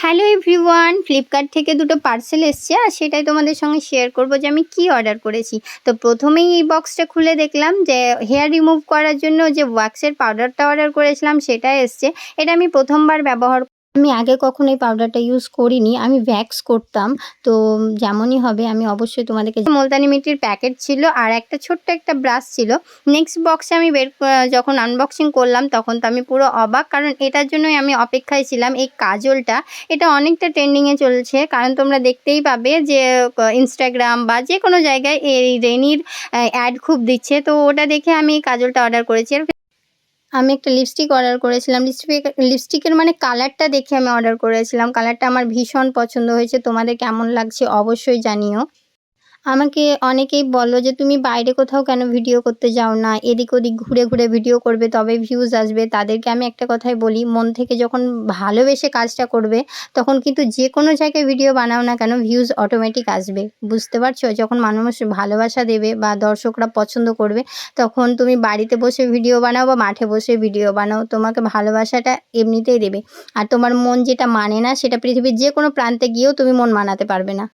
Hello everyone, Flipkart থেকে দুটো parcel এসছে আর সেটাই তোমাদের সঙ্গে শেয়ার করব যে আমি কি অর্ডার করেছি। তো প্রথমেই এই বক্সটা খুলে দেখলাম যে হেয়ার রিমুভ করার জন্য যে ওয়াক্সের পাউডারটা অর্ডার করেছিলাম সেটা এসছে। এটা আমি প্রথমবার ব্যবহার, আমি আগে কখনো এই পাউডারটা ইউজ করিনি। আমি ভ্যাক্স করতাম। তো যেমনই হবে আমি অবশ্যই তোমাদেরকে, মুলতানি মিট্টির প্যাকেট ছিল আর একটা ছোট্ট একটা ব্রাশ ছিল। নেক্সট বক্সে আমি যখন আনবক্সিং করলাম তখন তো আমি পুরো অবাক, কারণ এটার জন্যই আমি অপেক্ষায় ছিলাম। এই কাজলটা, এটা অনেকটা ট্রেন্ডিংয়ে চলছে, কারণ তোমরা দেখতেই পাবে যে ইনস্টাগ্রাম বা যে কোনো জায়গায় এই রেনির অ্যাড খুব দিচ্ছে। তো ওটা দেখে আমি এই কাজলটা অর্ডার করেছি। আর আমি একটা লিপস্টিক অর্ডার করেছিলাম। লিপস্টিকের মানে কালারটা দেখে আমি অর্ডার করেছিলাম। কালারটা আমার ভীষণ পছন্দ হয়েছে। তোমাদের কেমন লাগছে অবশ্যই জানিও। আমাকে অনেকেই বলল যে, "তুমি বাইরে কোথাও কেন ভিডিও করতে যাও না? এদিক ওদিক ঘুরে, ঘুরে ভিডিও করবে তবে ভিউজ আসবে।" তাদেরকে আমি একটা কথাই বলি, মন থেকে যখন ভালোবেসে কাজটা করবে তখন কিন্তু যে কোনো জায়গায় ভিডিও বানাও না কেন ভিউজ অটোমেটিক আসবে। বুঝতে পারছো? যখন মানুষ ভালোবাসা দেবে বা দর্শকরা পছন্দ করবে তখন তুমি বাড়িতে বসে ভিডিও বানাও বা মাঠে বসে ভিডিও বানাও, তোমাকে ভালোবাসাটা এমনিতেই দেবে। আর তোমার মন যেটা মানে না সেটা পৃথিবীর যে কোনো প্রান্তে গিয়েও তুমি মন মানাতে পারবে না।